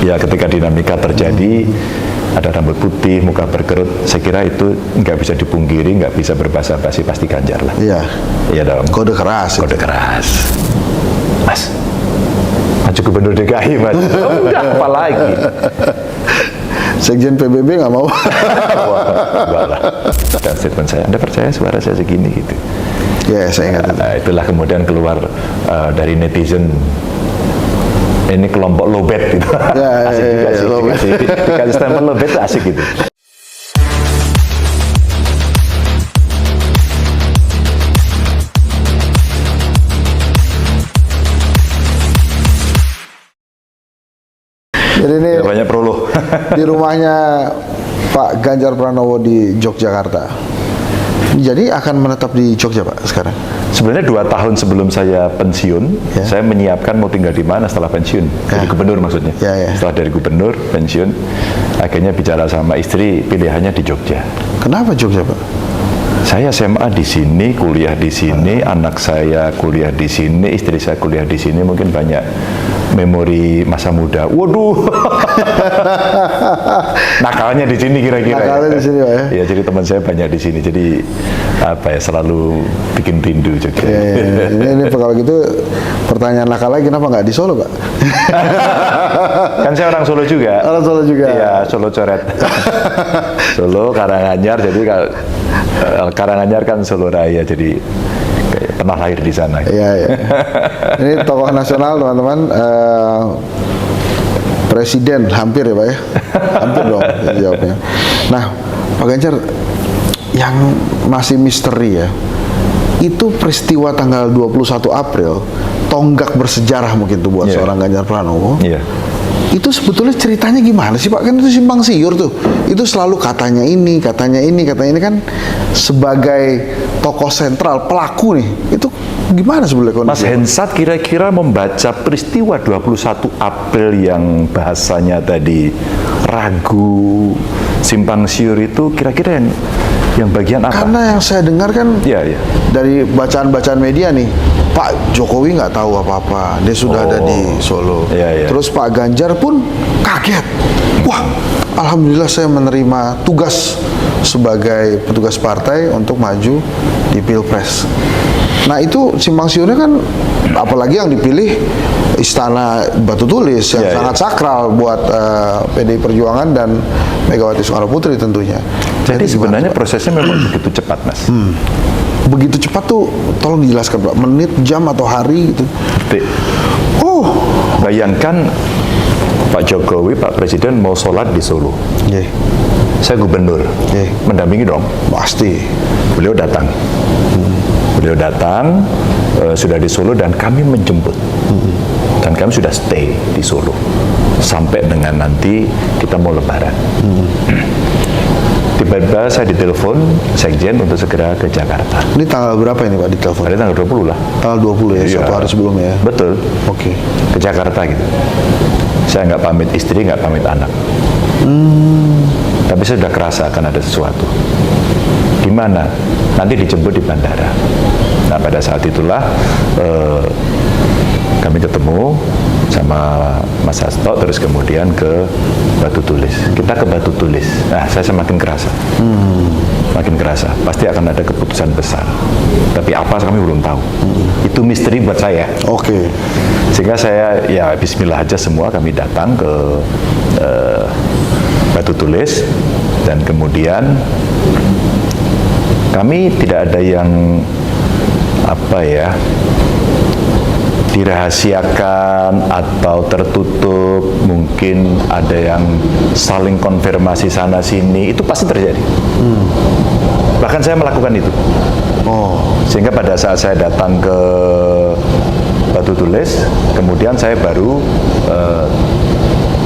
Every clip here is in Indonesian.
Ya, ketika dinamika terjadi, ada rambut putih, muka berkerut, saya kira itu nggak bisa dipungkiri, nggak bisa berbasa-basi, pasti Ganjar lah. Iya. Iya dong. Kode keras. Kode keras. Mas, maju gubernur DKI, Mas. Oh, udah, apa lagi? Sekjen PBB nggak mau. Wah, enggak lah. Dan statement saya, Anda percaya suara saya segini gitu. Ya, saya ingat itu. Nah, itulah kemudian keluar dari netizen, ini kelompok lobet gitu. Ya, Asik juga sih, lobet. dikasih stempel lobet itu asik gitu. Jadi ini Ya, banyak prolo. di rumahnya Pak Ganjar Pranowo di Yogyakarta. Jadi akan menetap di Jogja, Pak, sekarang? Sebenarnya 2 tahun sebelum saya pensiun, Ya. saya menyiapkan mau tinggal di mana setelah pensiun. Jadi gubernur maksudnya. Ya, ya. Setelah dari gubernur, pensiun, akhirnya bicara sama istri, pilihannya di Jogja. Kenapa Jogja, Pak? Saya SMA di sini, kuliah di sini, anak saya kuliah di sini, istri saya kuliah di sini, mungkin banyak memori masa muda. Waduh, nakalnya di sini kira-kira. Nakalnya di sini, Pak, ya? Ya, jadi teman saya banyak di sini, jadi apa ya, selalu bikin rindu Jogja. Ya. Ini kalau gitu pertanyaan nakal lagi, kenapa nggak di Solo, Pak? Kan saya orang Solo juga. Orang Solo juga. Iya, Solo coret. Solo, Karanganyar, jadi Karanganyar kan Solo Raya, jadi pernah lahir di sana. Iya, iya. Ini tokoh nasional, teman-teman. Presiden hampir ya, Pak, ya? Hampir dong jawabnya. Nah, Pak Ganjar, yang masih misteri ya, itu peristiwa tanggal 21 April, tonggak bersejarah mungkin tuh buat Iya. seorang Ganjar Pranowo. Iya. Itu sebetulnya ceritanya gimana sih, Pak? Kan itu simpang siur tuh. Itu selalu katanya ini, katanya ini, katanya ini, kan sebagai tokoh sentral, pelaku nih. Itu gimana sebenarnya Mas kondisinya? Hensat kira-kira membaca peristiwa 21 April yang bahasanya tadi ragu, simpang siur itu kira-kira yang bagian apa? Karena yang saya dengar kan Iya, iya. dari bacaan-bacaan media nih, Pak Jokowi nggak tahu apa-apa, dia sudah ada di Solo. Iya, iya. Terus Pak Ganjar pun kaget. Wah, alhamdulillah saya menerima tugas sebagai petugas partai untuk maju di Pilpres. Nah, itu simpang siurnya kan, apalagi yang dipilih Istana Batu Tulis yang Iya, sangat sakral buat PDI Perjuangan dan Megawati Soekarno Putri tentunya. Jadi gimana, sebenarnya Pak? prosesnya memang begitu cepat, Mas. Begitu cepat tuh, tolong dijelaskan, Pak, menit, jam atau hari gitu. Detik. Oh, Bayangkan Pak Jokowi, Pak Presiden mau sholat di Solo. yeah. Saya gubernur, mendampingi dong. Pasti. Beliau datang. Beliau datang, sudah di Solo dan kami menjemput. Dan kami sudah stay di Solo. Sampai dengan nanti kita mau lebaran. Tiba-tiba saya ditelepon Sekjen untuk segera ke Jakarta. Ini tanggal berapa ini, Pak, di telepon? Hari tanggal 20 lah. Tanggal 20 ya, Iya. satu hari sebelumnya ya. Betul. Oke. Ke Jakarta gitu. Saya nggak pamit istri, nggak pamit anak. Tapi saya sudah kerasa akan ada sesuatu. Di mana? Nanti dijemput di bandara. Nah, pada saat itulah kami ketemu sama Mas Hasto, terus kemudian ke Batu Tulis. Kita ke Batu Tulis. Nah, saya semakin kerasa. Makin kerasa. Pasti akan ada keputusan besar. Tapi apa kami belum tahu. Itu misteri buat saya. Oke. Sehingga saya, ya bismillah aja semua, kami datang ke Batu Tulis. Dan kemudian kami tidak ada yang apa ya, dirahasiakan atau tertutup, mungkin ada yang saling konfirmasi sana sini, itu pasti terjadi. Bahkan saya melakukan itu. Sehingga pada saat saya datang ke Batu Tulis, kemudian saya baru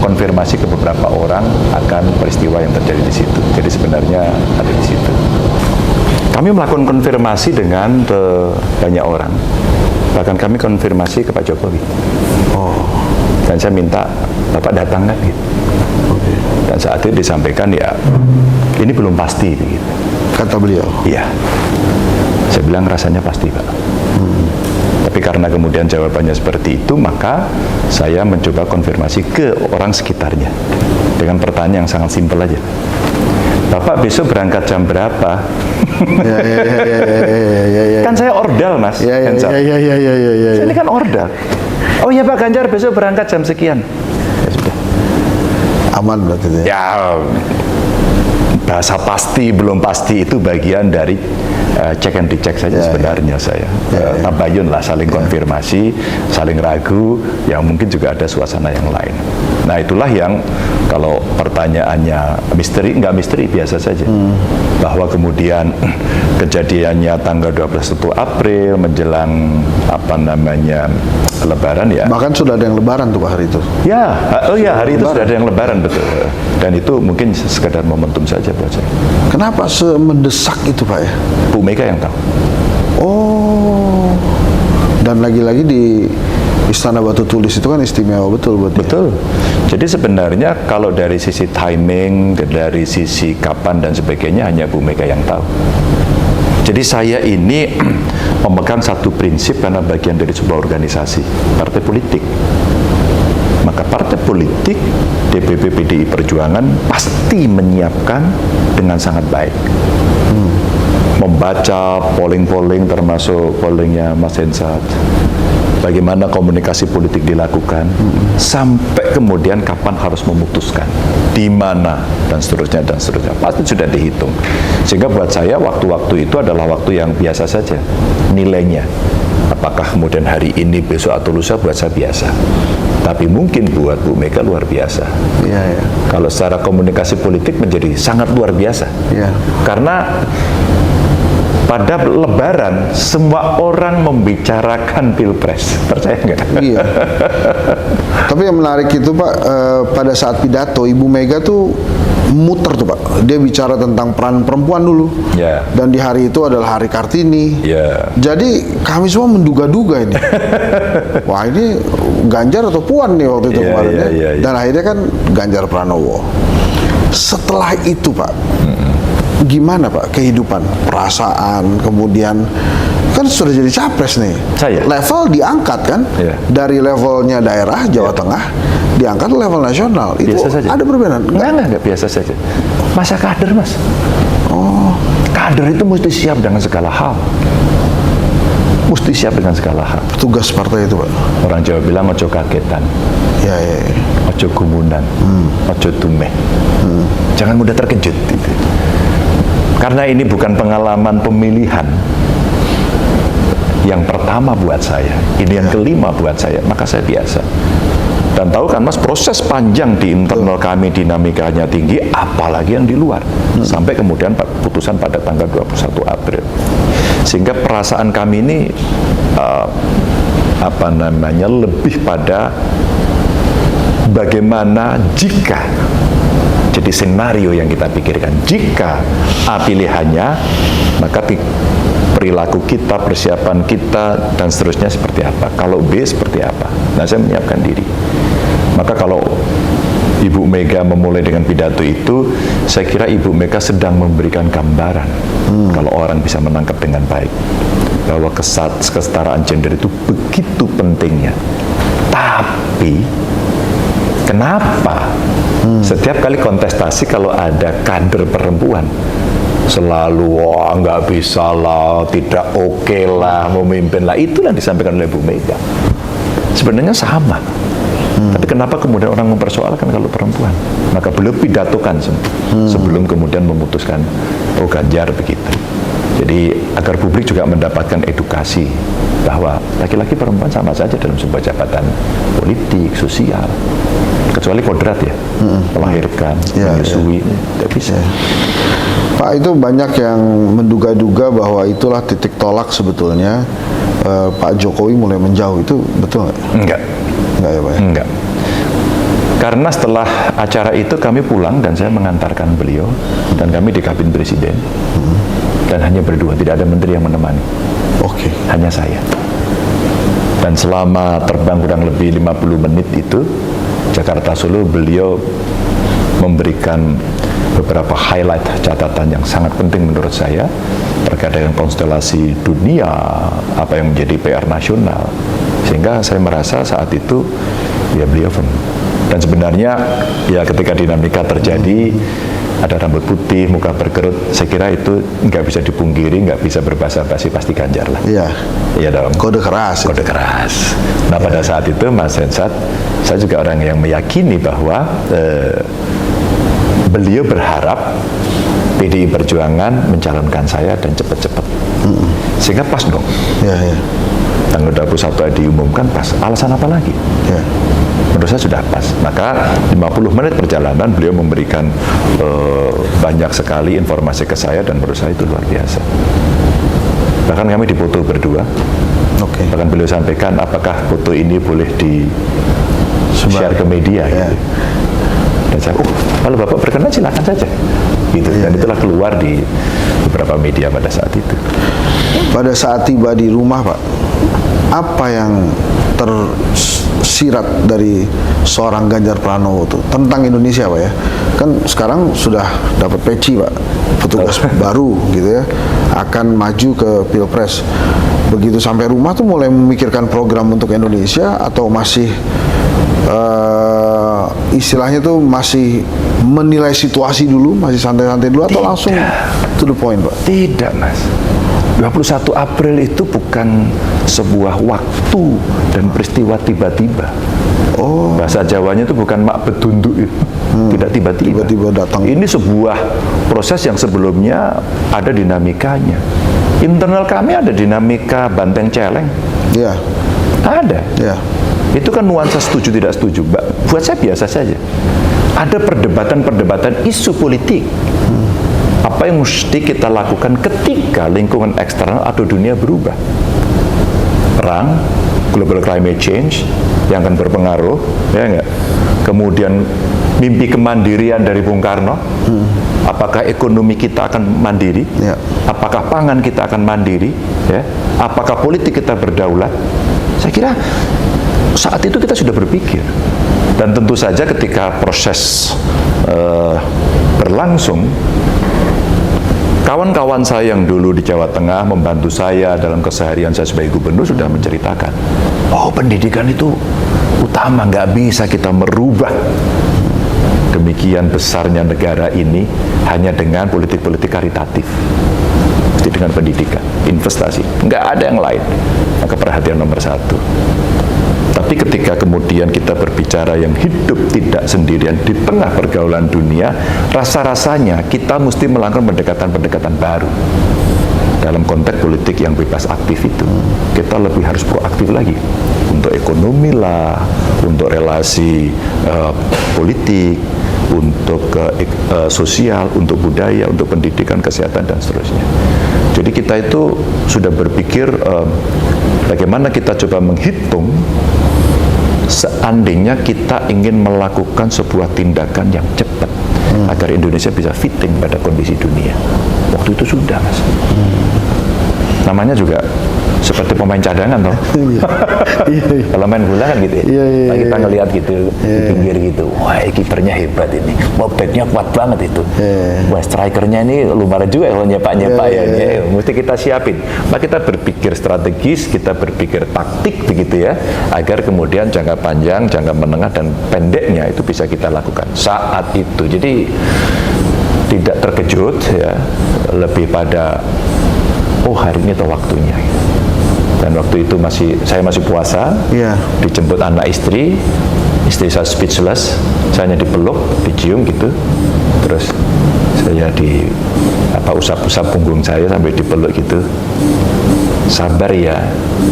konfirmasi ke beberapa orang akan peristiwa yang terjadi di situ. Jadi sebenarnya ada di situ. Kami melakukan konfirmasi dengan banyak orang. Bahkan kami konfirmasi ke Pak Jokowi. Dan saya minta Bapak datang kan gitu. Dan saat itu disampaikan, ya ini belum pasti gitu. Kata beliau. Iya. Saya bilang rasanya pasti, Pak. Tapi karena kemudian jawabannya seperti itu, maka saya mencoba konfirmasi ke orang sekitarnya dengan pertanyaan yang sangat simpel aja. Bapak besok berangkat jam berapa? Kan saya ordal, Mas. Saya ini kan ordal. Oh iya Pak Ganjar besok berangkat jam sekian. Ya sudah. Aman berarti itu ya? Ya, bahasa pasti belum pasti itu bagian dari cek and recheck saja sebenarnya saya. Tabayun lah, saling konfirmasi, saling ragu, yang mungkin juga ada suasana yang lain. Nah itulah yang kalau pertanyaannya misteri, nggak misteri, biasa saja. Bahwa kemudian kejadiannya tanggal 21 April menjelang Lebaran ya. Bahkan sudah ada yang Lebaran tuh Pak hari itu. Ya, oh ya hari itu sudah ada yang Lebaran, betul. Dan itu mungkin sekedar momentum saja buat saya. Kenapa semendesak itu Pak ya? Bu Mega yang tahu. Oh, dan lagi-lagi di Istana Batu Tulis itu kan istimewa betul buat dia. Betul. Jadi sebenarnya kalau dari sisi timing, dari sisi kapan dan sebagainya hanya Bu Mega yang tahu. Jadi saya ini memegang satu prinsip karena bagian dari sebuah organisasi, partai politik. Maka partai politik, DPP PDI Perjuangan pasti menyiapkan dengan sangat baik. Membaca polling-polling termasuk pollingnya Mas Hensat, bagaimana komunikasi politik dilakukan, sampai kemudian kapan harus memutuskan, di mana, dan seterusnya, pasti sudah dihitung. Sehingga buat saya waktu-waktu itu adalah waktu yang biasa saja nilainya. Apakah kemudian hari ini, besok, atau lusa buat saya biasa. Tapi mungkin buat Bu Mega luar biasa. Iya. Kalau secara komunikasi politik menjadi sangat luar biasa. Iya. Karena pada Lebaran semua orang membicarakan Pilpres, percaya nggak? Iya. Tapi yang menarik itu Pak, pada saat pidato Ibu Mega tuh muter tuh Pak. Dia bicara tentang peran perempuan dulu. Ya. Dan di hari itu adalah Hari Kartini. Ya. Jadi kami semua menduga-duga ini. Wah ini Ganjar atau Puan nih waktu itu kemarin ya. Dan akhirnya kan Ganjar Pranowo. Setelah itu Pak, gimana Pak kehidupan, perasaan, kemudian kan sudah jadi capres nih. Saya. Level diangkat kan, dari levelnya daerah Jawa Tengah diangkat ke level nasional. Itu biasa saja. Ada perbedaan? Enggak biasa saja. Masa kader Mas. Oh, kader itu mesti siap dengan segala hal. Mesti siap dengan segala hal. Tugas partai itu Pak. Orang Jawa bilang ojo kagetan. Ya. Ojo gumunan. Ojo tumeh. Jangan mudah terkejut gitu. Karena ini bukan pengalaman pemilihan yang pertama buat saya, ini yang kelima buat saya, maka saya biasa. Dan tahu kan Mas, proses panjang di internal kami, dinamikanya tinggi, apalagi yang di luar. Sampai kemudian putusan pada tanggal 21 April. Sehingga perasaan kami ini lebih pada bagaimana jika, jadi senario yang kita pikirkan, jika A pilihannya, maka perilaku kita, persiapan kita, dan seterusnya seperti apa. Kalau B seperti apa. Nah, saya menyiapkan diri. Maka kalau Ibu Mega memulai dengan pidato itu, saya kira Ibu Mega sedang memberikan gambaran, kalau orang bisa menangkap dengan baik, bahwa kesetaraan gender itu begitu pentingnya. Tapi kenapa setiap kali kontestasi kalau ada kader perempuan selalu wah nggak bisa lah, tidak oke lah, memimpin lah, itulah disampaikan oleh Bu Mega. Sebenarnya sama. Tapi kenapa kemudian orang mempersoalkan kalau perempuan? Maka beliau pidatokan sebelum kemudian memutuskan oh Ganjar begitu. Jadi agar publik juga mendapatkan edukasi bahwa laki-laki perempuan sama saja dalam sebuah jabatan politik, sosial. Kecuali kodrat ya, melahirkan, menyusui, tidak bisa. Pak, itu banyak yang menduga-duga bahwa itulah titik tolak sebetulnya Pak Jokowi mulai menjauh, itu betul nggak? Enggak. Enggak ya Pak ya? Enggak. Karena setelah acara itu kami pulang dan saya mengantarkan beliau dan kami di kabin presiden dan hanya berdua, tidak ada menteri yang menemani. Oke. Hanya saya. Dan selama terbang kurang lebih 50 menit itu Jakarta Solo, beliau memberikan beberapa highlight catatan yang sangat penting menurut saya terkait dengan konstelasi dunia, apa yang menjadi PR nasional, sehingga saya merasa saat itu ya beliau firm. Dan sebenarnya ya ketika dinamika terjadi, ada rambut putih, muka berkerut, saya kira itu nggak bisa dipungkiri, nggak bisa berbahasa basi, pasti Ganjar lah. Iya. Iya dong. Kode keras. Kode keras. Nah pada saat itu Mas Hensat, saya juga orang yang meyakini bahwa beliau berharap PDI Perjuangan mencalonkan saya dan cepat-cepat. Sehingga pas dong. Iya, iya. Tanggal 21 diumumkan pas. Alasan apa lagi? Iya. Menurut saya sudah pas. Maka 50 menit perjalanan beliau memberikan banyak sekali informasi ke saya dan menurut saya itu luar biasa. Bahkan kami dipoto berdua. Oke. Bahkan beliau sampaikan apakah foto ini boleh di-share ke media Ya. gitu. Dan saya, kalau Bapak berkenan silakan saja. Gitu. Dan itulah keluar di beberapa media pada saat itu. Pada saat tiba di rumah, Pak, apa yang tersirat dari seorang Ganjar Pranowo itu tentang Indonesia, Pak ya? Kan sekarang sudah dapat peci, Pak, petugas baru gitu ya, akan maju ke Pilpres. Begitu sampai rumah tuh mulai memikirkan program untuk Indonesia atau masih istilahnya tuh masih menilai situasi dulu, masih santai-santai dulu atau langsung to the point, Pak? Tidak, Mas. 21 April itu bukan sebuah waktu dan peristiwa tiba-tiba. Oh, Bahasa Jawanya itu bukan mak bedunduk itu. Tidak tiba-tiba. Tiba-tiba datang. Ini sebuah proses yang sebelumnya ada dinamikanya. Internal kami ada dinamika banteng celeng. ya, Ada. ya, Itu kan nuansa setuju tidak setuju. Buat saya biasa saja. Ada perdebatan-perdebatan isu politik. Apa yang mesti kita lakukan ketika lingkungan eksternal atau dunia berubah? Perang, global climate change yang akan berpengaruh, ya enggak? Kemudian mimpi kemandirian dari Bung Karno. Apakah ekonomi kita akan mandiri? Ya. Apakah pangan kita akan mandiri? Ya. Apakah politik kita berdaulat? Saya kira saat itu kita sudah berpikir. Dan tentu saja ketika proses berlangsung, kawan-kawan saya yang dulu di Jawa Tengah membantu saya dalam keseharian saya sebagai gubernur sudah menceritakan, oh pendidikan itu utama, nggak bisa kita merubah demikian besarnya negara ini hanya dengan politik-politik karitatif. Mesti dengan pendidikan, investasi, nggak ada yang lain. Maka perhatian nomor satu. Tapi ketika kemudian kita berbicara yang hidup tidak sendirian di tengah pergaulan dunia, rasa-rasanya kita mesti melakukan pendekatan-pendekatan baru. Dalam konteks politik yang bebas aktif itu, kita lebih harus proaktif lagi. Untuk ekonomi lah, untuk relasi politik, untuk sosial, untuk budaya, untuk pendidikan, kesehatan, dan seterusnya. Jadi kita itu sudah berpikir bagaimana kita coba menghitung seandainya kita ingin melakukan sebuah tindakan yang cepat agar Indonesia bisa fitting pada kondisi dunia. Waktu itu sudah, Mas. Namanya juga seperti pemain cadangan toh. Kalau main bola kan gitu ya. Nah, kita ngelihat gitu di pinggir gitu. Wah, kipernya hebat ini. Wah, backnya kuat banget itu. Wah, strikernya ini lumayan juga kalau nyepak-nyepak ya. Mesti kita siapin. Nah, kita berpikir strategis, kita berpikir taktik begitu ya, agar kemudian jangka panjang, jangka menengah dan pendeknya itu bisa kita lakukan saat itu. Jadi tidak terkejut ya, lebih pada oh hari ini atau waktunya. Dan waktu itu saya masih puasa, dijemput anak istri saya speechless, saya hanya dipeluk, dicium gitu, terus saya usap-usap punggung saya sampai dipeluk gitu. Sabar ya,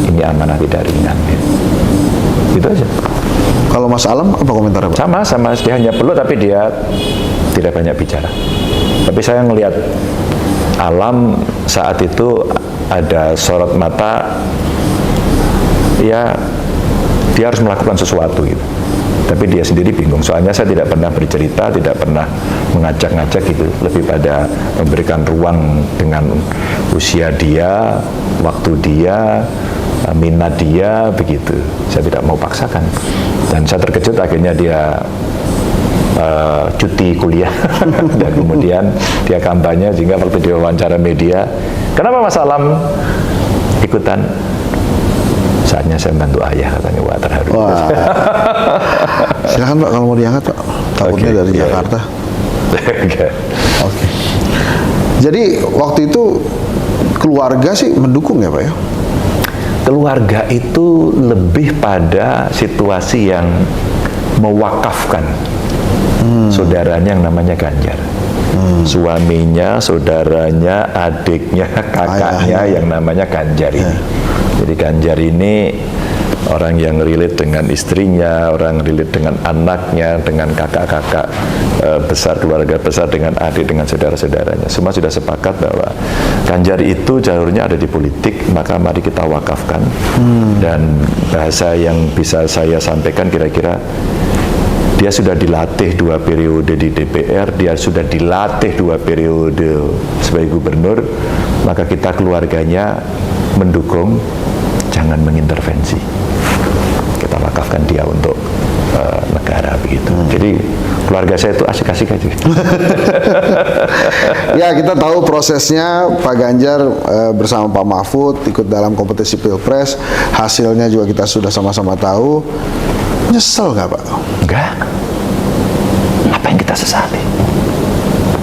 ini amanah tidak ringan. Gitu aja. Kalau Mas Alam apa komentarnya, Pak? Sama, dia hanya peluk tapi dia tidak banyak bicara. Tapi saya ngelihat Alam saat itu ada sorot mata, ya dia harus melakukan sesuatu gitu. Tapi dia sendiri bingung, soalnya saya tidak pernah bercerita, tidak pernah mengajak-ngajak gitu, lebih pada memberikan ruang dengan usia dia, waktu dia, minat dia, begitu. Saya tidak mau paksakan. Dan saya terkejut akhirnya dia cuti kuliah dan kemudian dia kampanye, sehingga waktu dia wawancara media, kenapa Mas Alam ikutan? Saatnya saya bantu ayah, katanya. Wah, terharu. Wah. Silakan Pak kalau mau diangkat Pak. Takutnya Oke, dari iya. Jakarta. Oke. Oke. Jadi waktu itu keluarga sih mendukung ya Pak ya? Keluarga itu lebih pada situasi yang mewakafkan saudaranya yang namanya Ganjar. Suaminya, saudaranya, adiknya, kakaknya yang namanya Ganjar ini. Jadi Ganjar ini orang yang relate dengan istrinya, orang relate dengan anaknya, dengan kakak-kakak besar, keluarga besar, dengan adik, dengan saudara-saudaranya. Semua sudah sepakat bahwa Ganjar itu jalurnya ada di politik, maka mari kita wakafkan. Dan bahasa yang bisa saya sampaikan kira-kira, dia sudah dilatih 2 periode di DPR, dia sudah dilatih 2 periode sebagai gubernur, maka kita keluarganya mendukung, jangan mengintervensi. Kita wakafkan dia untuk negara begitu. Jadi keluarga saya itu asik-asik aja. Ya, kita tahu prosesnya Pak Ganjar bersama Pak Mahfud ikut dalam kompetisi Pilpres, hasilnya juga kita sudah sama-sama tahu. Nyesel nggak Pak? Enggak. Apa yang kita sesali?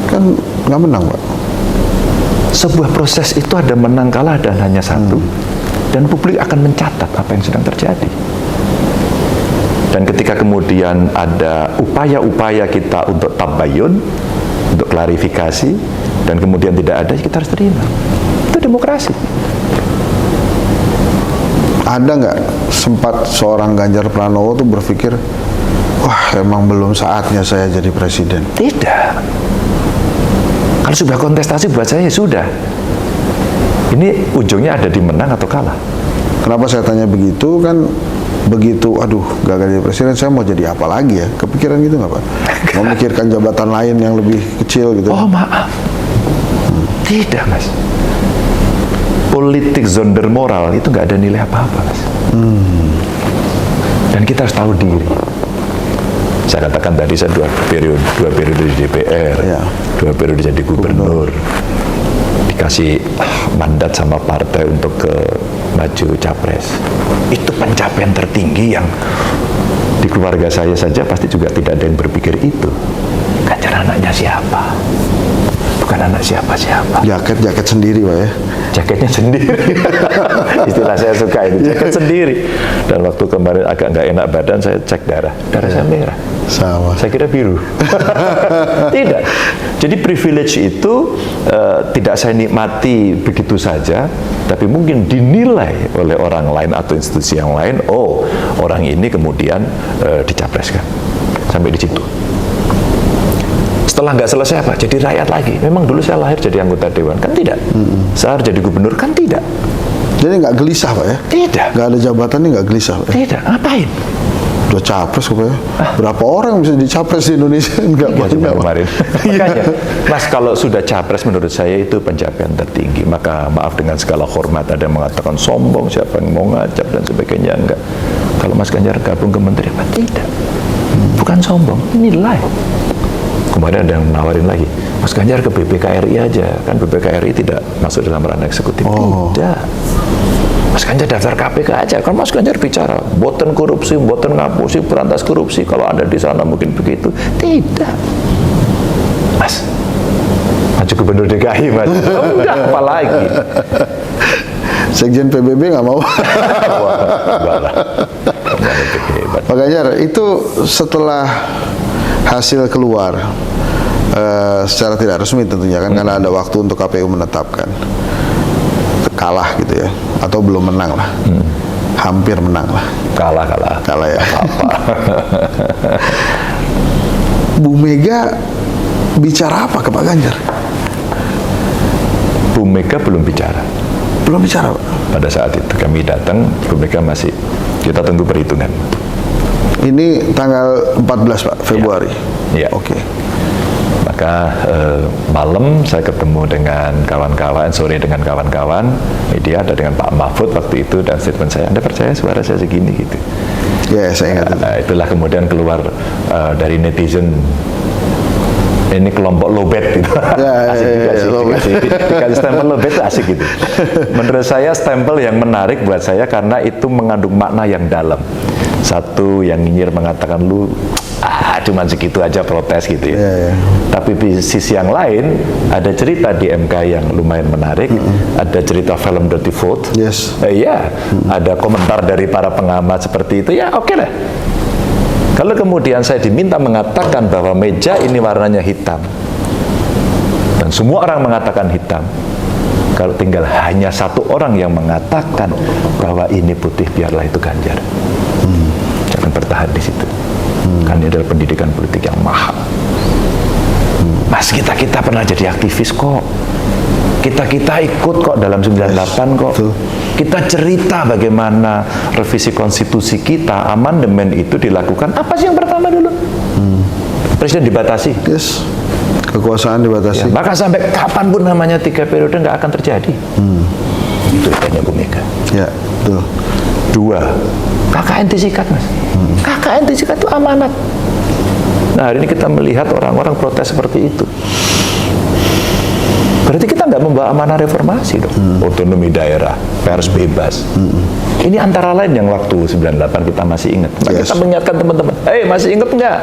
Kan nggak menang Pak. Sebuah proses itu ada menang kalah dan hanya satu. Dan publik akan mencatat apa yang sedang terjadi. Dan ketika kemudian ada upaya-upaya kita untuk tabayun, untuk klarifikasi, dan kemudian tidak ada, kita harus terima. Itu demokrasi. Ada nggak sempat seorang Ganjar Pranowo tuh berpikir, wah emang belum saatnya saya jadi presiden? Tidak. Kalau sudah kontestasi buat saya ya sudah. Ini ujungnya ada di menang atau kalah. Kenapa saya tanya begitu? Kan begitu, aduh gagal jadi presiden, saya mau jadi apa lagi ya? Kepikiran gitu nggak Pak? Memikirkan jabatan lain yang lebih kecil gitu? Oh maaf. Tidak Mas. Politik zonder moral itu nggak ada nilai apa-apa Mas. Dan kita harus tahu diri. Saya katakan tadi saya 2 periode di DPR, Ya. 2 periode jadi gubernur, dikasih mandat sama partai untuk ke maju capres. Itu pencapaian tertinggi yang di keluarga saya saja pasti juga tidak ada yang berpikir itu. Ganjar anaknya siapa? Bukan anak siapa-siapa. Jaket sendiri Pak ya? Jaketnya sendiri. Istilah saya suka itu, jaket sendiri. Dan waktu kemarin agak nggak enak badan, saya cek darah saya merah. Sama. Saya kira biru. Tidak. Jadi privilege itu tidak saya nikmati begitu saja, tapi mungkin dinilai oleh orang lain atau institusi yang lain, oh orang ini kemudian dicapreskan. Sampai di situ. Setelah nggak selesai apa? Jadi rakyat lagi. Memang dulu saya lahir jadi anggota dewan, kan tidak? Saya harus jadi gubernur, kan tidak? Jadi nggak gelisah Pak ya? Tidak. Nggak ada jabatan nih nggak gelisah Pak ya? Tidak. Ngapain? Udah capres Pak ya? Berapa orang bisa dicapres di Indonesia? Nggak Cuma banyak Pak. kemarin. Makanya, Mas, kalau sudah capres menurut saya itu pencapaian tertinggi. Maka maaf dengan segala hormat, ada yang mengatakan sombong, siapa yang mau ngajak dan sebagainya. Enggak. Kalau Mas Ganjar gabung ke menteri apa? Tidak. Bukan sombong, ini nilai. Kemarin ada yang nawarin lagi, Mas Ganjar ke BPKRI aja, kan BPKRI tidak masuk dalam ranah eksekutif. Tidak. Mas Ganjar daftar KPK aja, kan Mas Ganjar bicara boten korupsi, boten ngapusi, berantas korupsi, kalau ada di sana mungkin begitu. Tidak. Mas, maju gubernur DKI, Mas. Oh, udah, apa lagi? Sekjen PBB nggak mau. Wah, enggak lah. Hebat. Pak Ganjar, itu setelah hasil keluar secara tidak resmi tentunya kan, karena ada waktu untuk KPU menetapkan, kalah gitu ya, atau belum menang lah, hampir menang lah, Kalah ya. apa? Bu Mega bicara apa ke Pak Ganjar? Bu Mega belum bicara. Belum bicara Pak. Pada saat itu kami datang, Bu Mega masih, kita tunggu perhitungan. Ini tanggal 14 Pak Februari. Iya. Oke. Maka malam saya ketemu dengan kawan-kawan, sore dengan kawan-kawan media, ada dengan Pak Mahfud waktu itu, dan statement saya, Anda percaya suara saya segini gitu. Ya, saya ingat itu. Itulah kemudian keluar dari netizen, ini kelompok lowbat gitu. Asik juga sih, lowbat. dikasih stempel lowbat itu asik gitu. Menurut saya stempel yang menarik buat saya karena itu mengandung makna yang dalam. Satu, yang nyinyir mengatakan lu cuman segitu aja protes gitu ya. Tapi di sisi yang lain ada cerita di MK yang lumayan menarik, ada cerita film Dirty Vote. Yes. Iya, ada komentar dari para pengamat seperti itu, ya oke lah. Kalau kemudian saya diminta mengatakan bahwa meja ini warnanya hitam, dan semua orang mengatakan hitam, kalau tinggal hanya satu orang yang mengatakan bahwa ini putih, biarlah itu Ganjar. Jangan bertahan di situ. Kan ini adalah pendidikan politik yang mahal. Mas, kita pernah jadi aktivis kok. Kita ikut kok dalam 98 kok. Kita cerita bagaimana revisi konstitusi kita, amandemen itu dilakukan. Apa sih yang pertama dulu? Presiden dibatasi. Yes. Kekuasaan dibatasi. Ya, maka sampai kapanpun namanya 3 periode nggak akan terjadi. Itu tanya Bu Mega. Ya, betul. 2, KKN disikat, Mas. KKN disikat itu amanat. Nah, hari ini kita melihat orang-orang protes seperti itu. Berarti kita nggak membawa amanah reformasi dong. Otonomi daerah, pers bebas. Ini antara lain yang waktu 98 kita masih ingat. Nah, Yes. kita mengingatkan teman-teman, masih ingat nggak?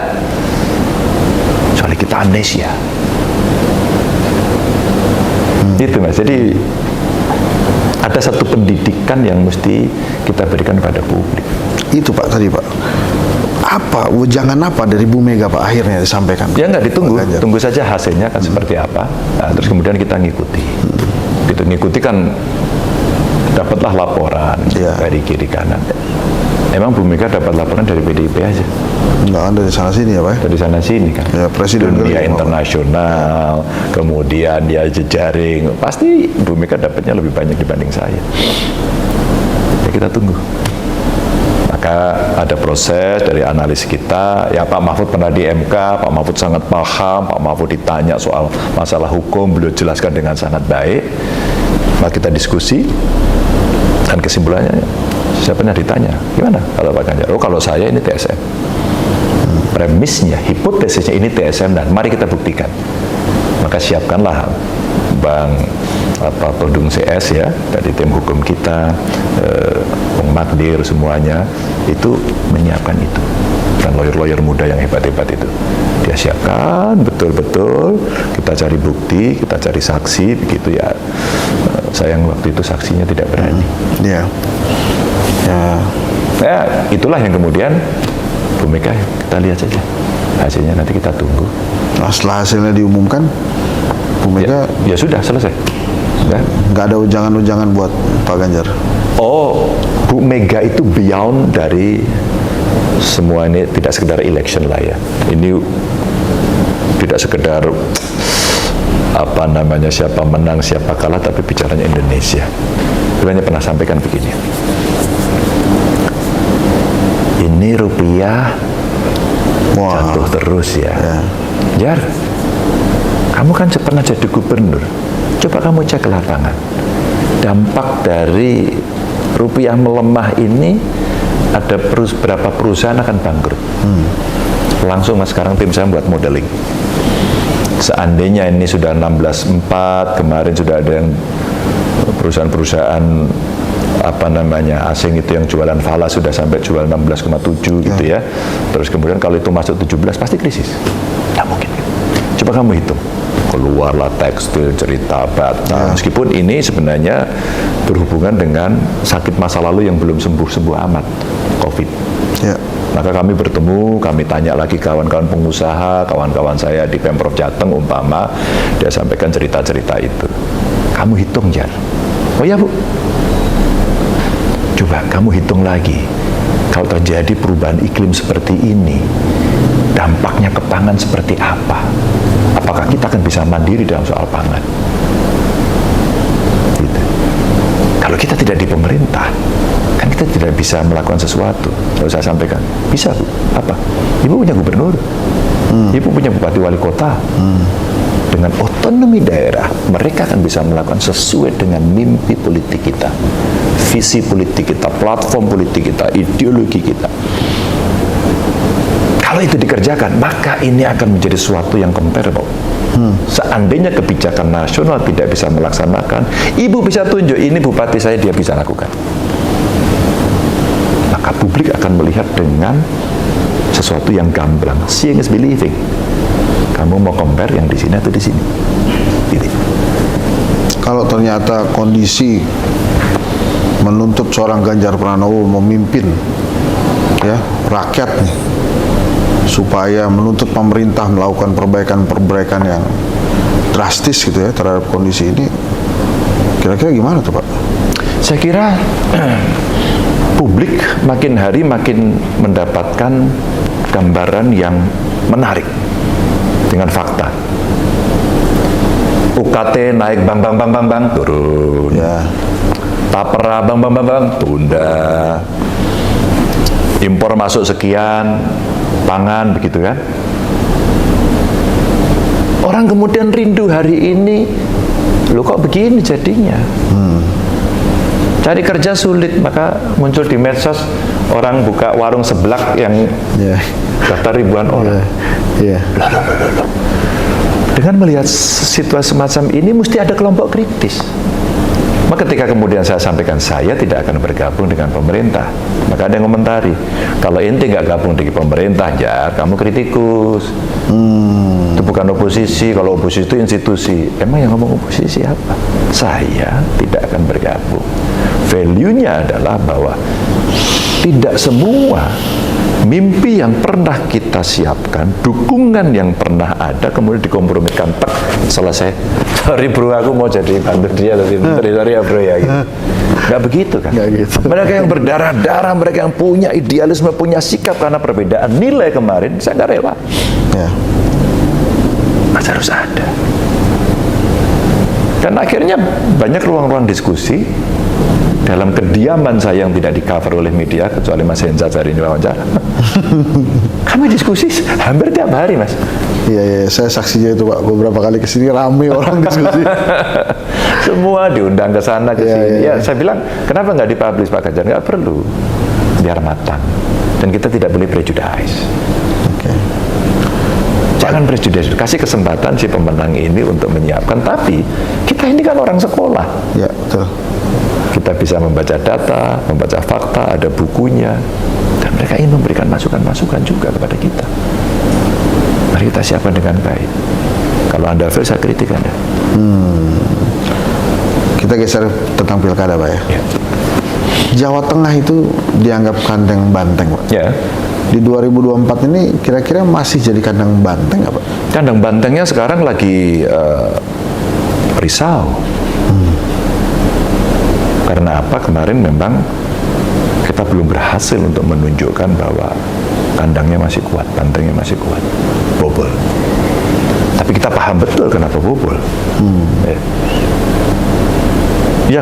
Soalnya kita amnesia. Itu Mas, jadi ada satu pendidikan yang mesti kita berikan pada publik. Itu Pak tadi Pak. Apa, jangan apa dari Bu Mega Pak akhirnya disampaikan? Ya nggak ditunggu, Pak Ganjar. tunggu saja hasilnya kan seperti apa. Nah, terus kemudian kita ngikuti. Gitu, ngikuti kan dapatlah laporan dari kiri kanan. Emang Bu Mega dapat laporan dari PDIP aja? Enggak kan dari sana sini ya Pak? Dari sana sini kan. Ya, Presiden dunia kali, internasional, kemudian dia jejaring. Pasti Bu Mega dapatnya lebih banyak dibanding saya. Ya kita tunggu. Maka ada proses dari analis kita, ya Pak Mahfud pernah di MK, Pak Mahfud sangat paham, Pak Mahfud ditanya soal masalah hukum, beliau jelaskan dengan sangat baik. Maka kita diskusi, dan kesimpulannya, saya pernah ditanya, gimana kalau Pak Ganjar? Oh kalau saya ini TSM. Premisnya, hipotesisnya ini TSM, dan mari kita buktikan. Maka siapkanlah Bang Todung CS ya, dari tim hukum kita, Bang Magdir semuanya itu menyiapkan itu, dan lawyer-lawyer muda yang hebat-hebat itu dia siapkan betul-betul. Kita cari bukti, kita cari saksi begitu ya. Sayang waktu itu saksinya tidak berani. Iya. Ya itulah yang kemudian Bu Mega, kita lihat saja hasilnya, nanti kita tunggu. Nah, setelah hasilnya diumumkan, Bu Mega Ya sudah selesai. Ya. nggak ada ujangan-ujangan buat Pak Ganjar. Oh, Bu Mega itu beyond dari semua ini, tidak sekedar election lah ya. Ini tidak sekedar apa namanya siapa menang siapa kalah, tapi bicaranya Indonesia. Beliau pernah sampaikan begini. Ini rupiah jatuh terus ya. Jar, kamu kan pernah jadi gubernur. Coba kamu cek ke lapangan. Dampak dari rupiah melemah ini, ada berapa perusahaan akan bangkrut. Langsung Mas, sekarang tim saya buat modeling. Seandainya ini sudah 16,4, kemarin sudah ada yang perusahaan-perusahaan apa namanya asing itu yang jualan falas sudah sampai jual 16,7 gitu ya. Terus kemudian kalau itu masuk 17 pasti krisis. Nggak mungkin. Coba kamu hitung. Keluarlah tekstil, cerita, bata. Meskipun ini sebenarnya berhubungan dengan sakit masa lalu yang belum sembuh-sembuh amat, COVID. Maka kami bertemu, kami tanya lagi kawan-kawan pengusaha, kawan-kawan saya di Pemprov Jateng umpama, dia sampaikan cerita-cerita itu. Kamu hitung, Jar. Oh ya, Bu. Coba kamu hitung lagi, kalau terjadi perubahan iklim seperti ini, dampaknya ke pangan seperti apa? Apakah kita akan bisa mandiri dalam soal pangan? Gitu. Kalau kita tidak di pemerintah, kan kita tidak bisa melakukan sesuatu. Kalau saya sampaikan, bisa Bu, apa? Ibu punya gubernur, Ibu punya bupati wali kota. Dengan otonomi daerah, mereka akan bisa melakukan sesuai dengan mimpi politik kita, visi politik kita, platform politik kita, ideologi kita. Kalau Kalau itu dikerjakan, maka ini akan menjadi sesuatu yang comparable. Seandainya kebijakan nasional tidak bisa melaksanakan, ibu bisa tunjuk, ini bupati saya, dia bisa lakukan. Maka publik akan melihat dengan sesuatu yang gamblang. Seeing is believing. Kamu mau compare yang di sini atau di sini? Gitu. Kalau ternyata kondisi menuntut seorang Ganjar Pranowo memimpin ya rakyat nih, supaya menuntut pemerintah melakukan perbaikan-perbaikan yang drastis gitu ya terhadap kondisi ini, kira-kira gimana tuh Pak? Saya kira publik makin hari makin mendapatkan gambaran yang menarik dengan fakta. UKT naik bang turun. Ya. Tapera bang tunda. Impor masuk sekian, pangan begitu kan. Orang kemudian rindu hari ini, loh kok begini jadinya. Cari kerja sulit, maka muncul di medsos orang buka warung seblak yang daftar ribuan orang. Loh. Dengan melihat situasi semacam ini, mesti ada kelompok kritis. Maka ketika kemudian saya sampaikan saya tidak akan bergabung dengan pemerintah, maka ada yang komentari, kalau ente nggak gabung dengan pemerintah, Jar, kamu kritikus. Itu bukan oposisi, kalau oposisi itu institusi. Emang yang ngomong oposisi apa? Saya tidak akan bergabung. Value-nya adalah bahwa tidak semua mimpi yang pernah kita siapkan, dukungan yang pernah ada, kemudian dikompromikan, selesai. Sorry bro, aku mau jadi bantu dia, tapi menteri, sorry ya bro ya. Gitu. Nggak begitu kan? Nggak gitu. Mereka yang berdarah-darah, mereka yang punya idealisme, punya sikap karena perbedaan nilai kemarin, saya nggak rela. Ya. Mas harus ada. Dan akhirnya banyak ruang-ruang diskusi dalam kediaman saya yang tidak di-cover oleh media, kecuali Mas Hensa hari ini wawancara. Kami diskusi hampir tiap hari, Mas. Iya, saya saksinya itu Pak, beberapa kali kesini rame orang diskusi. Semua diundang ke sana, ke sini. Ya, saya bilang, kenapa nggak dipublish Pak Ganjar? Nggak perlu, biar matang. Dan kita tidak boleh prejudice. Oke. Jangan prejudice, kasih kesempatan si pemenang ini untuk menyiapkan. Tapi kita ini kan orang sekolah. Ya, betul. Kita bisa membaca data, membaca fakta, ada bukunya, dan mereka ingin memberikan masukan-masukan juga kepada kita. Mari kita siapkan dengan baik. Kalau Anda fail, saya kritik Anda. Kita geser tentang pilkada Pak ya. Ya. Jawa Tengah itu dianggap kandang banteng Pak. Ya. Di 2024 ini kira-kira masih jadi kandang banteng nggak Pak? Kandang bantengnya sekarang lagi risau. Karena apa? Kemarin memang kita belum berhasil untuk menunjukkan bahwa kandangnya masih kuat, bantengnya masih kuat, bobol. Tapi kita paham betul kenapa bobol. Ya.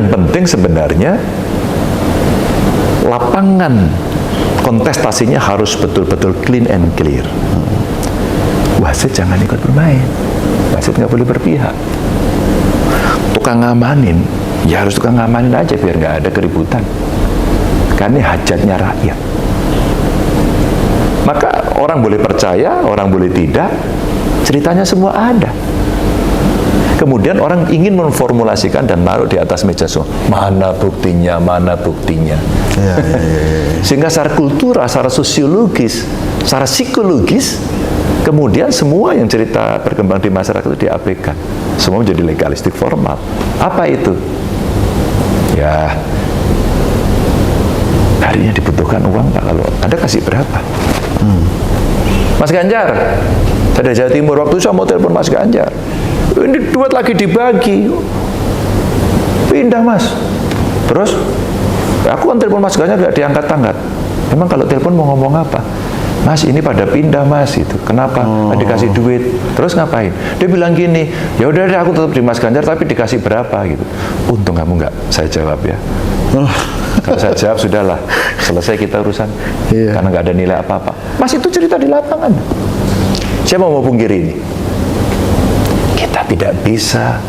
Yang penting sebenarnya lapangan kontestasinya harus betul-betul clean and clear. Wasit jangan ikut bermain, wasit nggak boleh berpihak. Tukang ngamanin, ya harus tukang ngamanin aja biar nggak ada keributan. Karena ini hajatnya rakyat. Maka orang boleh percaya, orang boleh tidak, ceritanya semua ada. Kemudian orang ingin memformulasikan dan naruh di atas meja semua. Mana buktinya, mana buktinya. Ya. Sehingga secara kultural, secara sosiologis, secara psikologis, kemudian semua yang cerita berkembang di masyarakat itu diabaikan. Semua menjadi legalistik formal. Apa itu? Ya, harinya dibutuhkan uang Pak. Kalau Anda kasih berapa? Mas Ganjar, saya dari Jawa Timur, waktu itu saya mau telepon Mas Ganjar. Ini duit lagi dibagi. Pindah Mas. Terus, aku kan telepon Mas Ganjar nggak diangkat-angkat. Memang kalau telepon mau ngomong apa? Mas, ini pada pindah Mas itu. Kenapa? Dikasih duit. Terus ngapain? Dia bilang gini, ya udah deh aku tetap di Mas Ganjar tapi dikasih berapa gitu. Untung kamu nggak saya jawab ya. Kalau saya jawab sudahlah, selesai kita urusan. Karena nggak ada nilai apa-apa. Mas itu cerita di lapangan. Siapa mau pungkiri ini? Kita tidak bisa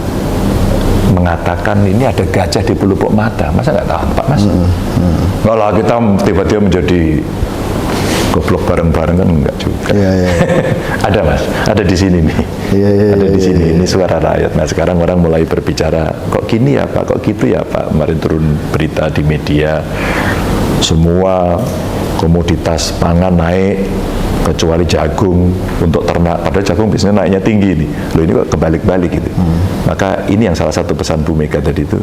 mengatakan ini ada gajah di pelupuk mata. Masa nggak tampak Mas? Kalau kita tiba-tiba menjadi goblok bareng-bareng kan enggak juga. Iya, iya. Ada Mas, ada di sini nih. Iya, iya, Ada di iya, sini. Ini suara rakyat. Nah sekarang orang mulai berbicara, kok gini ya Pak, kok gitu ya Pak. Kemarin turun berita di media, semua komoditas pangan naik kecuali jagung untuk ternak. Padahal jagung biasanya naiknya tinggi nih. Loh ini kok kebalik-balik gitu. Maka ini yang salah satu pesan Bu Mega tadi itu.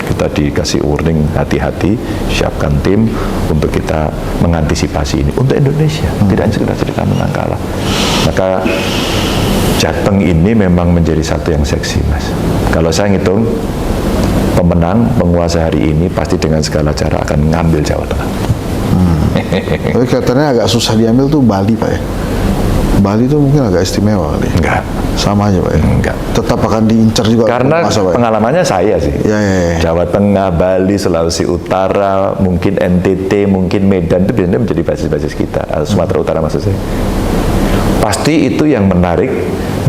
Kita dikasih warning, hati-hati, siapkan tim untuk kita mengantisipasi ini untuk Indonesia, tidak hanya sekedar cerita menang kalah. Maka Jateng ini memang menjadi satu yang seksi, Mas. Kalau saya ngitung, pemenang, penguasa hari ini pasti dengan segala cara akan mengambil Jawa Tengah. Tapi kelihatannya agak susah diambil tuh Bali, Pak ya. Bali itu mungkin agak istimewa kali. Enggak. Sama aja, Pak ya. Enggak. Tetap akan diincar juga. Karena masa, Pak, ya? pengalamannya saya sih. Ya, ya, ya. Jawa Tengah, Bali, Sulawesi Utara, mungkin NTT, mungkin Medan itu biasanya menjadi basis-basis kita. Sumatera Utara maksud saya. Pasti itu yang menarik.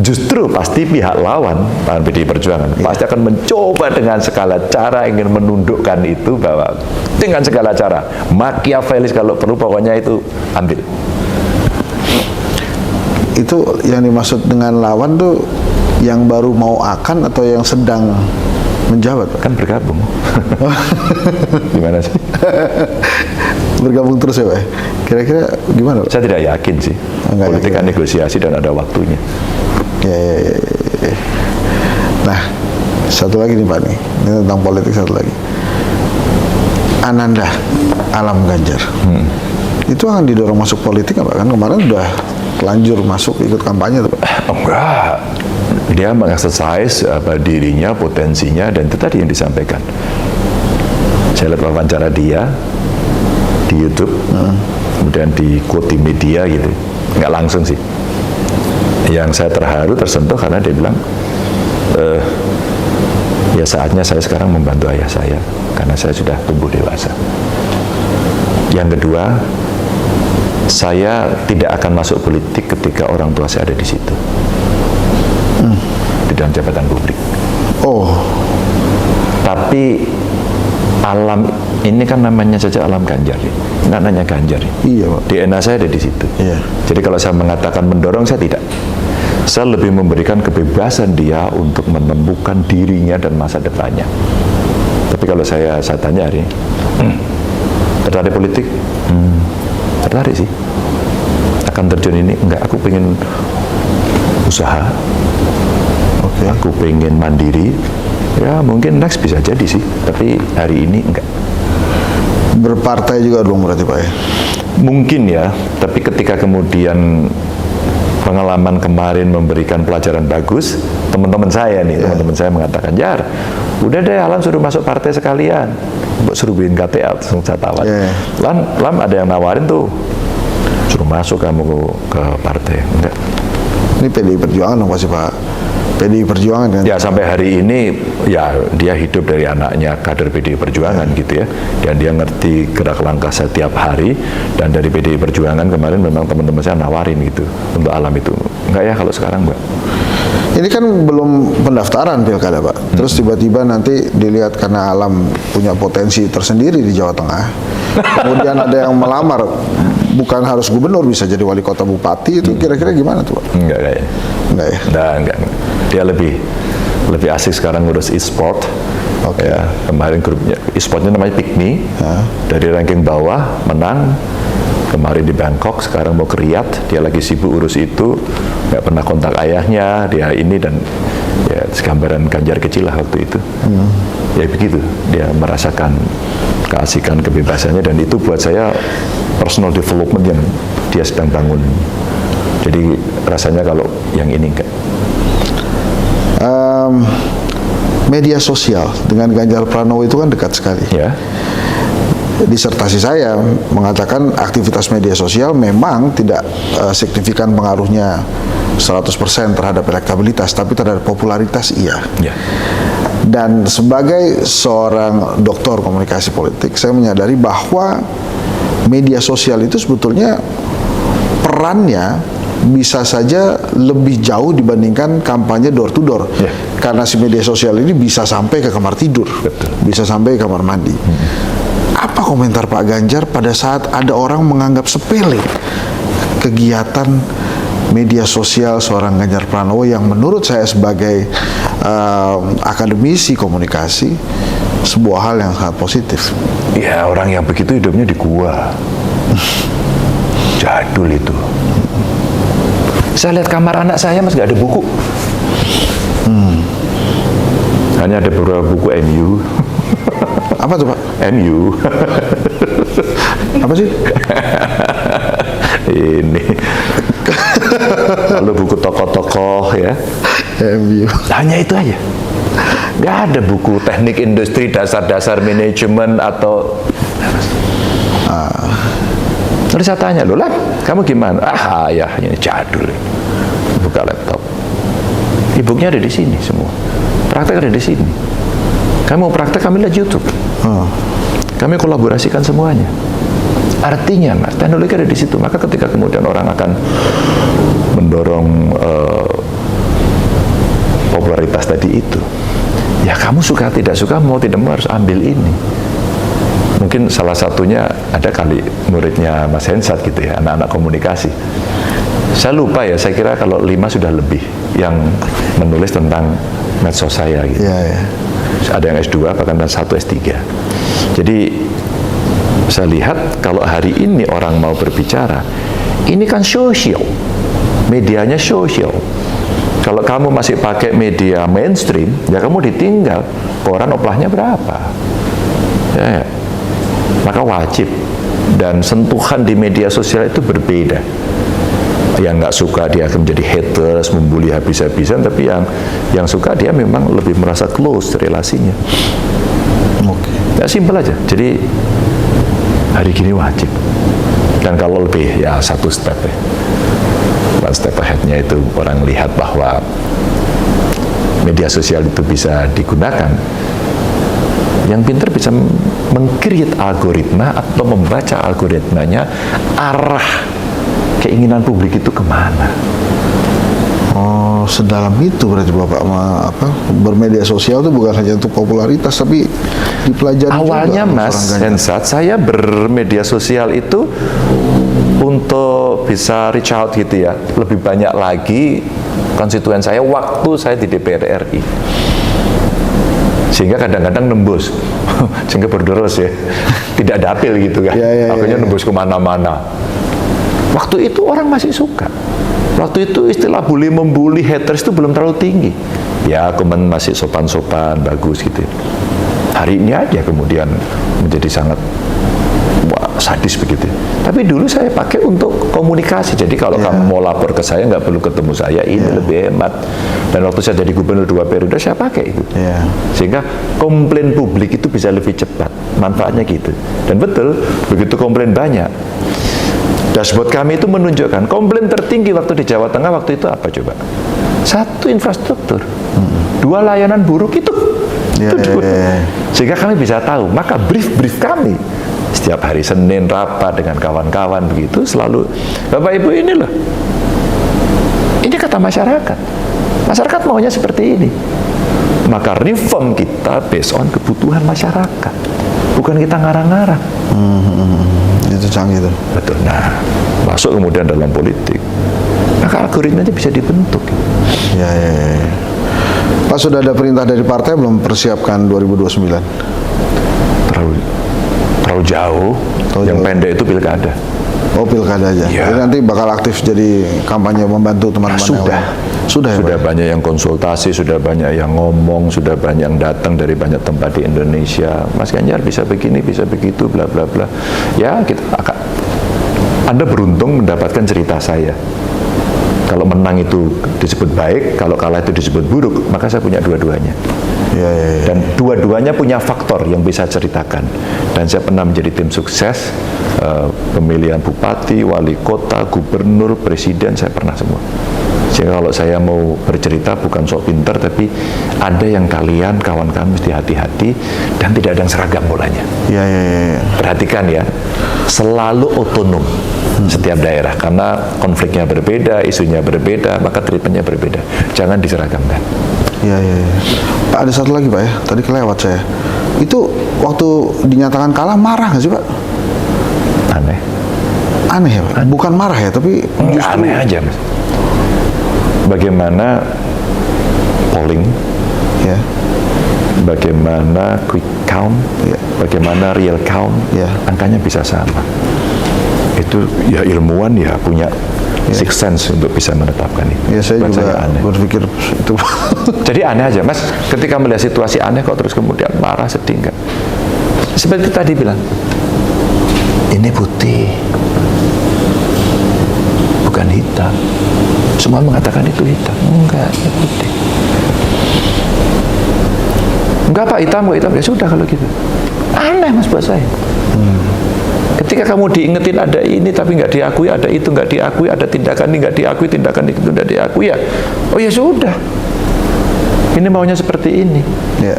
Justru pasti pihak lawan, PDI Perjuangan, pasti akan mencoba dengan segala cara ingin menundukkan itu, bahwa dengan segala cara, Machiavellis kalau perlu, pokoknya itu ambil. Itu yang dimaksud dengan lawan tuh yang baru mau akan atau yang sedang menjabat, Pak? Kan bergabung. Gimana sih? Bergabung terus ya, Pak? Kira-kira gimana, Pak? Saya tidak yakin sih. Enggak Politik kan yakin. negosiasi dan ada waktunya. Ya, ya, ya, ya. Nah, satu lagi nih Pak nih, ini tentang politik satu lagi. Ananda Alam Ganjar, itu akan didorong masuk politik nggak Pak? Kan kemarin udah telanjur masuk ikut kampanye tuh, Pak. Enggak. Dia mengeksersis dirinya, potensinya, dan itu tadi yang disampaikan. Saya lihat wawancara dia di YouTube, kemudian di quote di media gitu. Nggak langsung sih. Yang saya terharu, tersentuh karena dia bilang, ya saatnya saya sekarang membantu ayah saya karena saya sudah tumbuh dewasa. Yang kedua, saya tidak akan masuk politik ketika orang tua saya ada di situ, di dalam jabatan publik. Oh, Tapi alam ini kan namanya saja Alam Ganjar, nggak nanya Ganjar. iya Pak. DNA saya ada di situ. Iya. Jadi kalau saya mengatakan mendorong, saya tidak. Saya lebih memberikan kebebasan dia untuk menemukan dirinya dan masa depannya. Tapi kalau saya tanya hari, tertarik politik? Tertarik sih. Akan terjun ini? Enggak, aku pengen usaha. Oke. Aku pengen mandiri. Ya mungkin next bisa jadi sih. Tapi hari ini enggak. Berpartai juga dong berarti Pak ya? Mungkin ya, tapi ketika kemudian pengalaman kemarin memberikan pelajaran bagus, teman-teman saya nih, teman-teman saya mengatakan, Jar, udah deh Alam suruh masuk partai sekalian, suruh bikin KTA, saya tawar. Lam ada yang nawarin tuh, suruh masuk kamu ke partai. Enggak. Ini PDI Perjuangan dong pasti Pak. PDI Perjuangan kan? Ya sampai hari ini ya dia hidup dari anaknya kader PDI Perjuangan gitu ya, dan dia ngerti gerak langkah setiap hari. Dan dari PDI Perjuangan kemarin memang teman-teman saya nawarin gitu untuk Alam itu. Enggak ya kalau sekarang Mbak. Ini kan belum pendaftaran pilkada Pak. Terus tiba-tiba nanti dilihat karena Alam punya potensi tersendiri di Jawa Tengah. Kemudian ada yang melamar, bukan harus gubernur, bisa jadi wali kota, bupati, itu kira-kira gimana tuh Pak? Enggak kayaknya. Enggak ya? Enggak. Dia lebih asik sekarang ngurus e-sport. Oke. Ya, kemarin grupnya e-sportnya namanya Pikmi. Dari ranking bawah menang. Kemarin di Bangkok, sekarang mau ke Riyadh. Dia lagi sibuk urus itu. Nggak pernah kontak ayahnya. Dia ini dan ya gambaran Ganjar kecil lah waktu itu. Ya begitu. Dia merasakan keasikan, kebebasannya, dan itu buat saya personal development yang dia sedang bangun. Jadi rasanya kalau yang ini enggak. Media sosial dengan Ganjar Pranowo itu kan dekat sekali. Ya. Disertasi saya mengatakan aktivitas media sosial memang tidak signifikan pengaruhnya 100% terhadap elektabilitas, tapi terhadap popularitas iya. Ya. Dan sebagai seorang doktor komunikasi politik, saya menyadari bahwa media sosial itu sebetulnya perannya bisa saja lebih jauh dibandingkan kampanye door to door. Ya. Karena si media sosial ini bisa sampai ke kamar tidur, Betul. bisa sampai ke kamar mandi. Apa komentar Pak Ganjar pada saat ada orang menganggap sepele kegiatan media sosial seorang Ganjar Pranowo yang menurut saya sebagai akademisi komunikasi sebuah hal yang sangat positif. Ya, orang yang begitu hidupnya di gua. Jadul itu. Saya lihat kamar anak saya mas nggak ada buku. Hanya ada beberapa buku MU. Apa tuh Pak? MU. Apa sih? Ini. Lalu buku tokoh-tokoh ya. MU. Hanya itu aja. Nggak ada buku teknik industri, dasar-dasar manajemen atau. Terus saya tanya, loh lah, kamu gimana? Ya ini jadul. Buka laptop. E-booknya ada di sini semua. Praktek ada di sini. Kamu mau praktek, kami lihat YouTube. Kami kolaborasikan semuanya. Artinya, mas, teknologi ada di situ. Maka ketika kemudian orang akan mendorong popularitas tadi itu, ya kamu suka tidak suka, mau tidak mau harus ambil ini. Mungkin salah satunya ada kali muridnya Mas Hensat gitu ya, anak-anak komunikasi. Saya lupa ya, saya kira kalau 5 sudah lebih yang menulis tentang medsos saya gitu. Ya. Ada yang S2 bahkan S1 S3. Jadi saya lihat kalau hari ini orang mau berbicara, ini kan sosial, medianya sosial. Kalau kamu masih pakai media mainstream, ya kamu ditinggal. Koran oplahnya berapa? Ya. Maka wajib, dan sentuhan di media sosial itu berbeda. Yang nggak suka dia akan menjadi haters, membuli habis-habisan, tapi yang suka dia memang lebih merasa close relasinya. Oke. Ya simpel aja. Jadi hari gini wajib. Dan kalau lebih ya satu step ya. One step ahead-nya itu orang lihat bahwa media sosial itu bisa digunakan. Yang pintar bisa meng-create algoritma atau membaca algoritmanya arah keinginan publik itu kemana. Oh, sedalam itu berarti Bapak bermedia sosial itu bukan hanya untuk popularitas tapi dipelajari awalnya juga. Mas Hensat, saya bermedia sosial itu untuk bisa reach out gitu ya, lebih banyak lagi konstituen saya waktu saya di DPR RI. Sehingga kadang-kadang nembus, sehingga berderus ya, tidak dapil gitu kan, akhirnya nembus kemana-mana. Waktu itu orang masih suka. Waktu itu istilah bully membuli haters itu belum terlalu tinggi. Ya komen masih sopan-sopan, bagus gitu. Hari ini aja kemudian menjadi sangat sadis begitu. Tapi dulu saya pakai untuk komunikasi. Jadi kalau kamu mau lapor ke saya nggak perlu ketemu saya, ini lebih hemat. Dan waktu saya jadi gubernur 2 periode saya pakai itu. Sehingga komplain publik itu bisa lebih cepat. Manfaatnya gitu. Dan betul, begitu komplain banyak. Dashboard kami itu menunjukkan komplain tertinggi waktu di Jawa Tengah waktu itu apa coba? 1 infrastruktur. 2 layanan buruk itu. Sehingga kami bisa tahu. Maka brief kami setiap hari Senin rapat dengan kawan-kawan begitu selalu, Bapak Ibu ini loh, ini kata masyarakat. Masyarakat maunya seperti ini. Maka reform kita based on kebutuhan masyarakat, bukan kita ngarang-ngarang. Itu canggih tuh. Betul. Nah, masuk kemudian dalam politik, maka algoritmanya bisa dibentuk. Ya. Pak, sudah ada perintah dari partai belum persiapkan 2029? Terlalu jauh. Yang pendek itu pilkada. Oh, pilkada aja. Ya. Jadi nanti bakal aktif jadi kampanye membantu teman-teman yang lain. Sudah ya, Pak? Banyak yang konsultasi, sudah banyak yang ngomong, sudah banyak yang datang dari banyak tempat di Indonesia. Mas Ganjar bisa begini, bisa begitu, bla bla bla. Ya, Anda beruntung mendapatkan cerita saya. Kalau menang itu disebut baik, kalau kalah itu disebut buruk, maka saya punya dua-duanya. Dan dua-duanya punya faktor yang bisa ceritakan. Dan saya pernah menjadi tim sukses pemilihan bupati, wali kota, gubernur, presiden, saya pernah semua. Sehingga kalau saya mau bercerita bukan sok pinter, tapi ada yang kalian, kawan kami mesti hati-hati dan tidak ada yang seragam bolanya. Perhatikan ya, selalu otonom setiap daerah karena konfliknya berbeda, isunya berbeda, maka treatmentnya berbeda. Jangan diseragamkan. Pak, ada satu lagi Pak ya, tadi kelewat saya. Itu waktu dinyatakan kalah marah nggak sih Pak? Aneh. Aneh ya Pak? Bukan marah ya, tapi justru Aneh aja, Mas. Bagaimana polling, ya, bagaimana quick count, ya, bagaimana real count, ya, angkanya bisa sama. Itu ya ilmuwan ya punya sixth sense untuk bisa menetapkan itu. ya saya Buat juga aneh. berpikir itu. Jadi aneh aja, Mas. Ketika melihat situasi aneh kok terus kemudian marah, sedih enggak? Seperti tadi bilang, ini putih, bukan hitam. Semua mengatakan itu hitam. Enggak, ini putih. Enggak Pak, hitam kok hitam. Ya sudah kalau gitu. Aneh Mas buat saya. Ketika kamu diingetin ada ini tapi nggak diakui, ada itu nggak diakui, ada tindakan ini nggak diakui, tindakan itu nggak diakui, ya oh ya sudah, ini maunya seperti ini. Ya.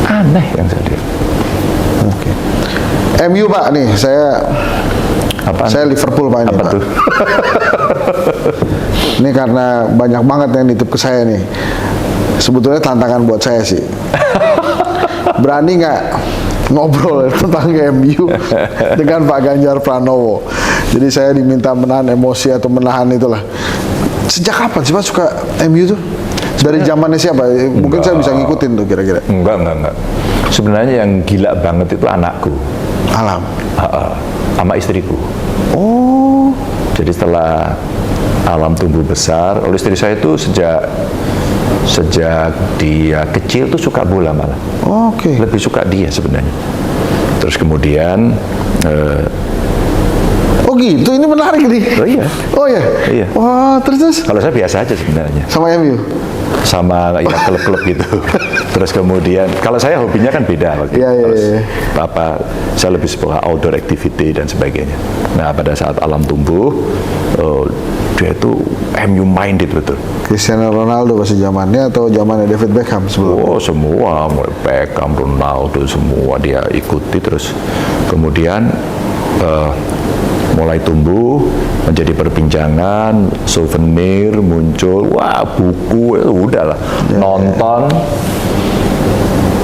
Aneh yang saya lihat. Oke. MU Pak nih, Apaan? saya Liverpool Pak ini Apa Pak. tuh? Ini karena banyak banget yang nitip ke saya nih. Sebetulnya tantangan buat saya sih. Berani nggak ngobrol tentang MU dengan Pak Ganjar Pranowo? Jadi saya diminta menahan emosi atau menahan itulah. Sejak kapan sih Pak suka MU tuh? Dari zamannya siapa? Mungkin saya bisa ngikutin tuh kira-kira. Enggak. Sebenarnya yang gila banget itu anakku. Alam. Sama istriku. Oh. Jadi setelah Alam tumbuh besar, oleh istri saya itu sejak dia kecil tuh suka bola malah. Oke. Lebih suka dia sebenarnya. Terus kemudian Oh gitu, ini menarik nih. oh iya, Oh ya. Iya. Wah, terus kalau saya biasa aja sebenarnya. sama MU. Sama ya klub-klub gitu. Terus kemudian kalau saya hobinya kan beda waktu Iya, iya, Terus iya. saya lebih suka outdoor activity dan sebagainya. Nah pada saat Alam tumbuh, dia itu MU minded betul. Cristiano Ronaldo masih zamannya atau zamannya David Beckham sebelum? Oh semua, mulai Beckham, Ronaldo semua dia ikuti. Terus kemudian mulai tumbuh menjadi perbincangan, souvenir muncul, wah buku, udahlah nonton.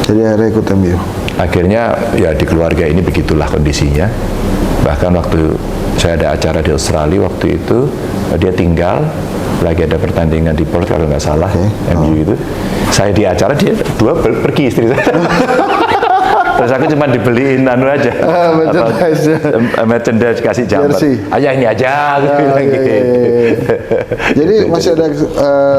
Jadi akhirnya ikut MU. Akhirnya ya di keluarga ini begitulah kondisinya. Bahkan waktu saya ada acara di Australia waktu itu, dia tinggal lagi ada pertandingan di Perth kalau nggak salah, MU itu. Saya di acara, dia pergi istri saya. Terus aku cuma dibeliin aja, merchandise kasih jambat. Aja ini aja, aku bilang gitu. Jadi masih ada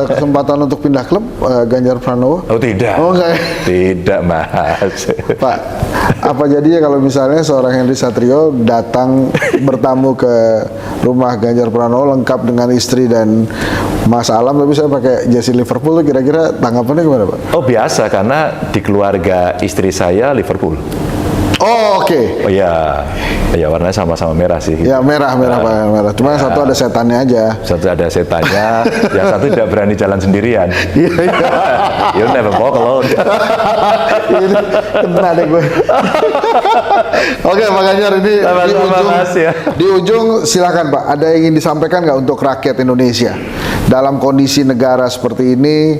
kesempatan untuk pindah klub Ganjar Pranowo? Oh tidak. Oh enggak. Tidak Mas. Pak, apa jadinya kalau misalnya seorang Henry Satrio datang bertamu ke rumah Ganjar Pranowo lengkap dengan istri dan Mas Alam, tapi saya pakai jersey Liverpool, kira-kira tanggapannya gimana Pak? Oh biasa, karena di keluarga istri saya Liverpool. Oh oke. Oh iya, ya warnanya sama-sama merah sih. Ya merah Pak, merah. Cuma yang satu ada setannya aja. Satu ada setannya, yang satu tidak berani jalan sendirian. Iya. You'll never walk alone. Ini kena deh gue. Oke Pak Ganjar, ini di ujung silakan Pak. Ada yang ingin disampaikan nggak untuk rakyat Indonesia dalam kondisi negara seperti ini?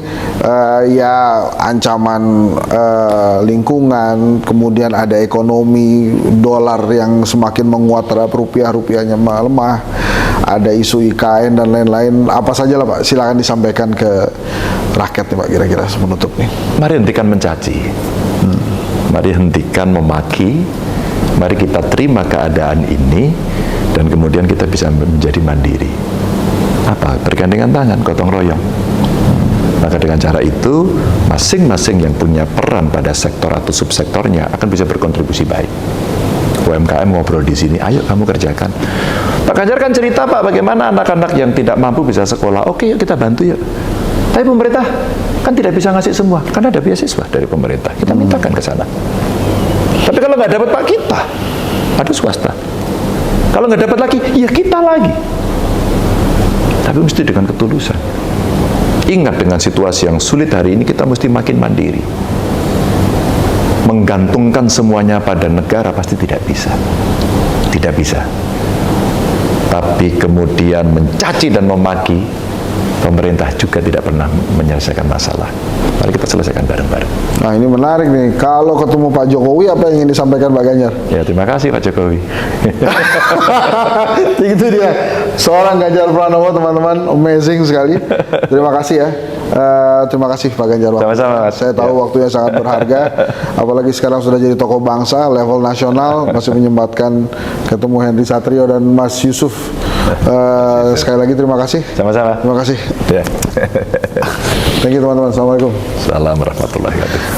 Ya ancaman lingkungan, kemudian ada ekonomi, dolar yang semakin menguat terhadap rupiahnya melemah, ada isu IKN dan lain-lain. Apa saja lah Pak, silakan disampaikan ke rakyat nih Pak, kira-kira menutup nih. Mari hentikan mencaci, mari hentikan memaki, mari kita terima keadaan ini dan kemudian kita bisa menjadi mandiri. Apa? Bergandengan tangan, gotong royong. Maka dengan cara itu, masing-masing yang punya peran pada sektor atau subsektornya akan bisa berkontribusi baik. UMKM ngobrol di sini, ayo kamu kerjakan. Pak Ganjar kan cerita Pak, bagaimana anak-anak yang tidak mampu bisa sekolah. Oke, yuk kita bantu yuk. Tapi pemerintah kan tidak bisa ngasih semua, karena ada beasiswa dari pemerintah. Kita mintakan ke sana. Tapi kalau nggak dapat Pak, kita ada swasta. Kalau nggak dapat lagi, ya kita lagi. Tapi mesti dengan ketulusan. Ingat, dengan situasi yang sulit hari ini kita mesti makin mandiri. Menggantungkan semuanya pada negara pasti tidak bisa. Tidak bisa. Tapi kemudian mencaci dan memaki pemerintah juga tidak pernah menyelesaikan masalah. Mari kita selesaikan bareng-bareng. Nah, ini menarik nih. Kalau ketemu Pak Jokowi, apa yang ingin disampaikan Pak Ganjar? Ya, terima kasih Pak Jokowi. Itu dia, seorang Ganjar Pranowo, teman-teman, amazing sekali. Terima kasih ya. Terima kasih Pak Ganjar. Sama-sama, Mas. Saya tahu waktunya sangat berharga. Apalagi sekarang sudah jadi tokoh bangsa level nasional, masih menyempatkan ketemu Henry Satrio dan Mas Yusuf. Sekali lagi terima kasih. Sama-sama. Terima kasih. Ya. Thank you teman-teman. Assalamualaikum. Salam warahmatullahi wabarakatuh.